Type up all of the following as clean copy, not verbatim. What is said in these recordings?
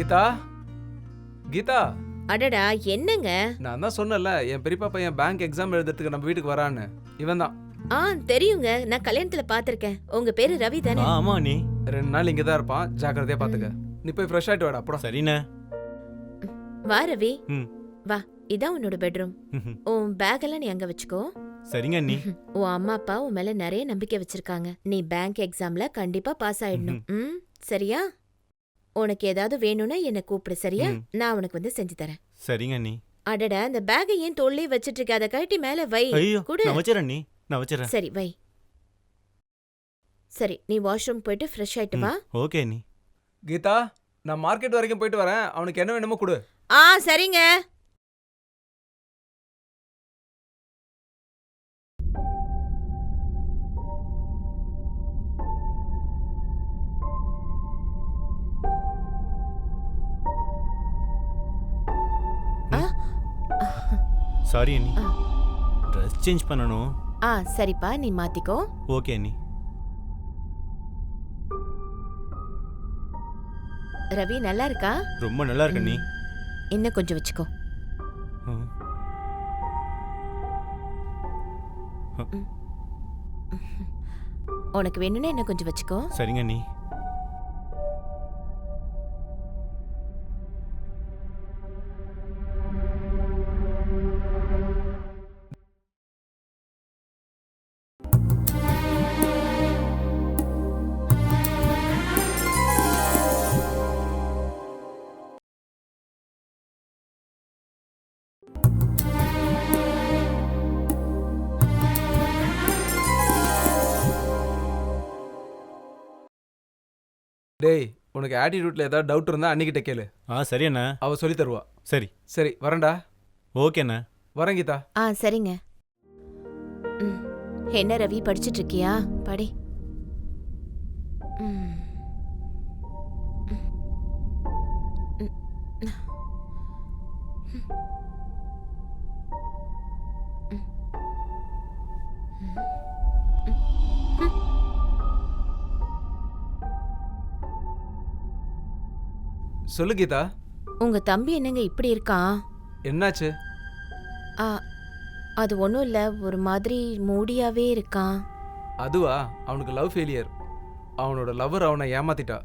கீதா கீதா, அடடா என்னங்க? நான் தான் சொன்னல என் பெரியப்பா பையன் பேங்க் எக்ஸாம் எழுதுறதுக்கு நம்ம வீட்டுக்கு வரான்னு. இவன் தான். ஆ தெரியுங்க, நான் கல்யாணத்துல பாத்திருக்கேன். உங்க பேரு ரவி தானே? ஆமா நீ 2 நாள் இங்க தான் இருப்பான், ஜாக்கிரதையா பாத்துக்க. நீ போய் ஃப்ரெஷ் ஆயிட்டு வாடா அப்புறம். சரிண்ணே. வா ரவி, ம். வா. இதான் உன்னோட பெட்ரூம். உன் பேக் எல்லாம் நீ அங்க வச்சுக்கோ. சரிங்க நீ. உன் அம்மா அப்பா உன் மேல நிறைய நம்பிக்கை வச்சிருக்காங்க. நீ பேங்க் எக்ஸாம்ல கண்டிப்பா பாஸ் ஆயிடணும். ம், சரியா? உனக்கு ஏதாவது வேணும்னா என்ன கூப்பிடு, சரியா? நான் உனக்கு வந்து செஞ்சு தரேன். சரிங்க நீ. அடடா, அந்த பேக்கை ஏன் தோள்லயே வச்சிட்டு இருக்க? அதை கழட்டி மேல வை. ஐயோ குடு. நான் வச்சிரேன் நீ. நான் வச்சிரேன். சரி வை. சரி, நீ வாஷ்ரூம் போயிட்டு ஃப்ரெஷ் ஆயிட்டு வா. ஓகே நீ. கீதா, நான் மார்க்கெட் வரைக்கும் போயிட்டு வரேன். அவனுக்கு என்ன வேணுமோ கொடு. ஆ சரிங்க. சாரி நீ. ட்ரெஸ் சேஞ்ச் பண்ணனும். சரிப்பா, நீ மாத்திக்கோ. ஓகே நீ. ரவி நல்லா இருக்கா? ரொம்ப நல்லா இருக்க நீ. இன்னும் கொஞ்சம் வச்சுக்கோ. ம். உனக்கு வேணும்னா இன்னும் கொஞ்சம் வச்சுக்கோ. சரிங்க நீ. டேய், உனக்கு ஆட்டிடியூட்ல ஏதாவது டவுட் இருந்தா அன்னிக்கிட்ட கேளு. சரி அண்ணா. அவ சொல்லி தருவா. சரி. சரி வரேன்டா. ஓகே அண்ணா. வரேன் கீதா. சரிங்க. என்ன ரவி, படிச்சிட்டு இருக்கியா? படி. சொல்லு கீதா. உங்க தம்பி என்னங்க இப்படி இருக்கான்? என்னாச்சு? ஆ, அது ஒன்றும் இல்லை, ஒரு மாதிரி மூடியாவே இருக்கான். அதுவா, அவனுக்கு லவ் ஃபெயிலியர். அவனோட லவ்வர் அவனை ஏமாத்திட்டா.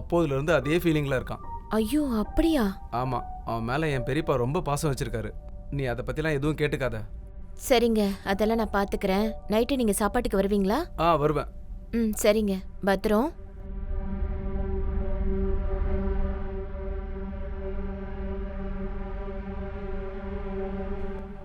அப்போதுல இருந்து அதே ஃபீலிங்ல இருக்கான். ஐயோ அப்படியா? ஆமா, அவன் மேல என் பெரியப்பா ரொம்ப பாசம் வச்சிருக்காரு. நீ அதை பத்திலாம் எதுவும் கேட்டுக்காத. சரிங்க, அதெல்லாம் நான் பாத்துக்கிறேன். நைட்டு நீங்க சாப்பாட்டுக்கு வருவீங்களா? வருவேன். சரிங்க, பத்திரம்.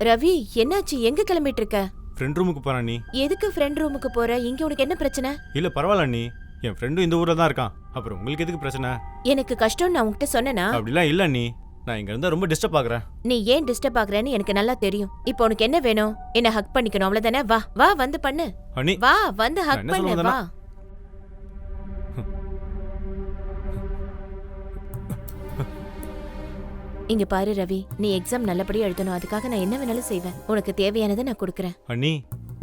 ரவி, என்னாச்சு? எங்க கிளம்பிட்டு இருக்க? ஃப்ரெண்ட் ரூமுக்கு போறேன் நீ. எதுக்கு ஃப்ரெண்ட் ரூமுக்கு போற? இங்க உனக்கு என்ன பிரச்சனை? இல்ல பரவாயில்ல நீ. என் ஃப்ரெண்டும் இந்த ஊர்ல தான் இருக்கான். அப்புறம் உங்களுக்கு எதுக்கு பிரச்சனை? எனக்கு கஷ்டம் நான் உன்கிட்ட சொன்னேனா? அப்படிலாம் இல்ல நீ. நான் இங்க இருந்தா ரொம்ப டிஸ்டர்ப் ஆகுறேன். நீ ஏன் டிஸ்டர்ப் ஆகுறேன்னு எனக்கு நல்லா தெரியும். இப்போ உனக்கு என்ன வேணும்? என்ன ஹக் பண்ணிக்கணும், அவ்வளவுதானே? வா வா, வந்து பண்ணு. அண்ணி. வா, வந்து ஹக் பண்ணு. வா. இங்க பாரு ரவி, நீ எக்ஸாம் நல்லபடியா எழுதணும். அதுக்காக நான் என்ன வேணாலும் செய்வேன். உனக்கு தேவையானதை நான் கொடுக்கறேன். அண்ணி.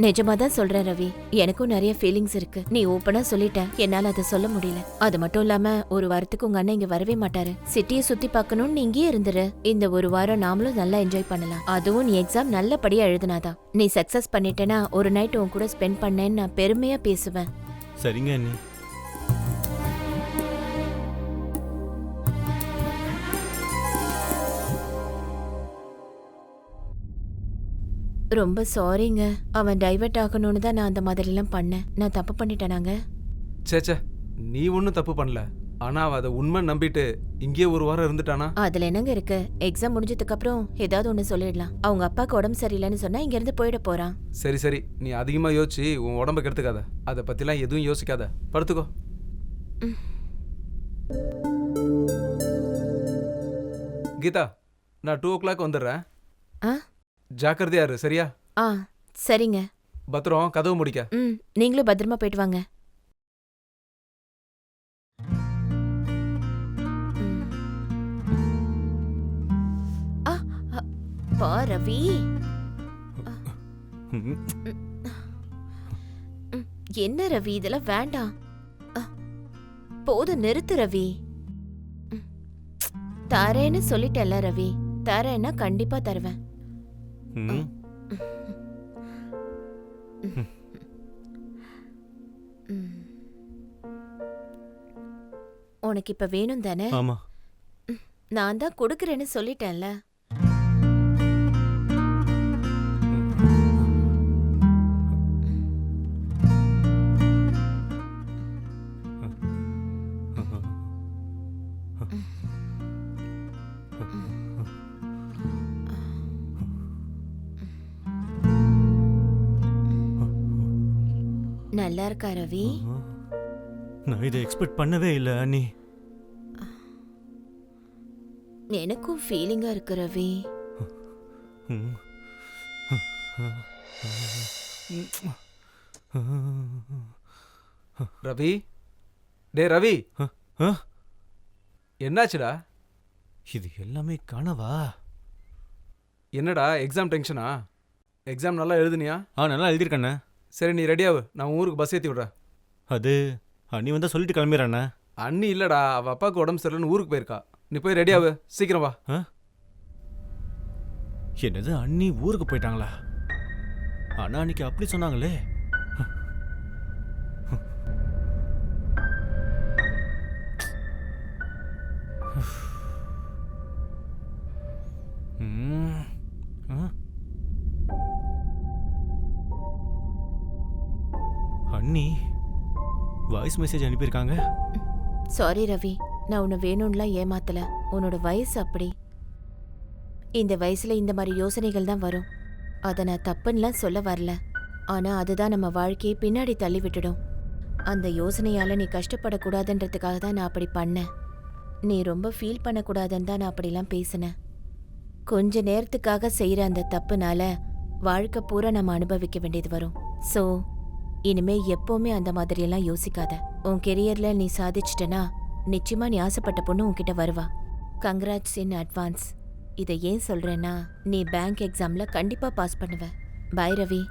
நிஜமா தான் சொல்றேன் ரவி, எனக்கும் நிறைய ஃபீலிங்ஸ் இருக்கு. நீ ஓப்பனா சொல்லிட்ட, என்னால அதை சொல்ல முடியல. அது மட்டும் இல்லாம ஒரு வாரத்துக்கு உங்க அண்ணன் இங்க வரவே மாட்டாரு. சிட்டியை சுத்தி பார்க்கணும்னு நீ இங்கேயே இருந்துரு. இந்த ஒரு வாரம் நாமளும் நல்லா என்ஜாய் பண்ணலாம். அதுவும் நீ எக்ஸாம் நல்லபடியா எழுதினாதான். நீ சக்சஸ் பண்ணிட்டேன்னா ஒரு நைட் உன் கூட ஸ்பெண்ட் பண்ணேன்னு நான் பெருமையா பேசுவேன். சரிங்க அண்ணி. ரொம்ப சாரிங்க. அவன் டைவர்ட் ஆகணும்னு தான் நான் அந்த மாதிரிலாம் பண்ணேன். நான் தப்பு பண்ணிட்டேனாங்க? சேச்சே, நீ ஒன்றும் தப்பு பண்ணல. ஆனா அவ அதை உண்மை நம்பிட்டு இங்கே ஒரு வாரம் இருந்துட்டானா? அதுல என்னங்க இருக்கு? எக்ஸாம் முடிஞ்சதுக்கு அப்புறம் ஏதாவது ஒண்ணு சொல்லிடலாம். அவங்க அப்பாக்கு உடம்பு சரியில்லைன்னு சொன்னா இங்க இருந்து போயிட போறான். சரி சரி, நீ அதிகமா யோசிச்சு உன் உடம்ப கெடுத்துக்காத. அதை பத்திலாம் எதுவும் யோசிக்காத, படுத்துக்கோ. கீதா, நான் 2 o'clock வந்துடுறேன். ஜாக்கிரதையா இரு, சரியா? சரிங்க. பத்திரம், கதவு முடிக்க. நீங்களும் பத்திரமா போயிட்டு வாங்க. பா ரவி, என்ன ரவி, இதெல்லாம் வேண்டாம். போதும், நிறுத்து ரவி. தரேன்னு சொல்லிட்டேன்ல ரவி, தரேன்னா கண்டிப்பா தருவேன். ம் உனக்கு இப்ப வேணும் தானே? ஆமா. நான் தான் கொடுக்கறேன்னு சொல்லிட்டேன்ல. நல்லா இருக்கா ரவி? நான் இதை எக்ஸ்பெக்ட் பண்ணவே இல்லை அண்ணி. எனக்கும் ஃபீலிங்கா இருக்கு ரவி. ம். ரவி, டே ரவி, ஆ? என்னாச்சுடா? இது எல்லாமே கனவா? என்னடா எக்ஸாம் டென்ஷனா? எக்ஸாம் நல்லா எழுதுனியா? நல்லா எழுதியிருக்கண்ணே. சரி நீ ரெடியாவு, நான் ஊருக்கு பஸ் ஏற்றி விட்றேன். அது அண்ணி வந்தா சொல்லிட்டு கிளம்பிடுறண்ணே. அண்ணி இல்லடா, அவ அப்பாவுக்கு உடம்பு சரியில்லைன்னு ஊருக்கு போயிருக்கா. நீ போய் ரெடியாவு, சீக்கிரம் வா. என்னது, அண்ணி ஊருக்கு போயிட்டாங்களா? ஆனா அன்னைக்கு அப்படி சொன்னாங்களே. ம். ஆ? அண்ணி வாய்ஸ் மெசேஜ் அனுப்பியிருக்காங்க. சாரி ரவி, நான் உன்னை வேணும்லாம் ஏமாத்தல. உன்னோட வயசு அப்படி. இந்த வயசுல இந்த மாதிரி யோசனைகள் தான் வரும். அதை நான் தப்புன்னுலாம் சொல்ல வரல. ஆனா அதுதான் நம்ம வாழ்க்கையை பின்னாடி தள்ளி விட்டுடும். அந்த யோசனையால நீ கஷ்டப்படக்கூடாதுன்றதுக்காக தான் நான் அப்படி பண்ணேன். நீ ரொம்ப ஃபீல் பண்ணக்கூடாதுன்னு தான் நான் அப்படிலாம் பேசினேன். கொஞ்ச நேரத்துக்காக செய்யற அந்த தப்புனால வாழ்க்கை பூரா நம்ம அனுபவிக்க வேண்டியது வரும். ஸோ இனிமே எப்பவுமே அந்த மாதிரியெல்லாம் யோசிக்காத. உன் கெரியர்ல நீ சாதிச்சிட்டனா நிச்சயமா நீ ஆசைப்பட்ட பொண்ணு உன்கிட்ட வருவா. Congrats in advance. இதை ஏன் சொல்றேன்னா, நீ பேங்க் எக்ஸாம்ல கண்டிப்பா பாஸ் பண்ணுவ. பை ரவி,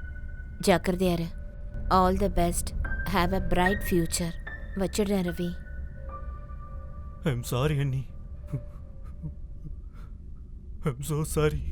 ஜாக்கிரதையாரு. All the best. Have a bright future. வச்சிடுறேன் ரவி. ஐம் சாரி அண்ணி. I'm so sorry.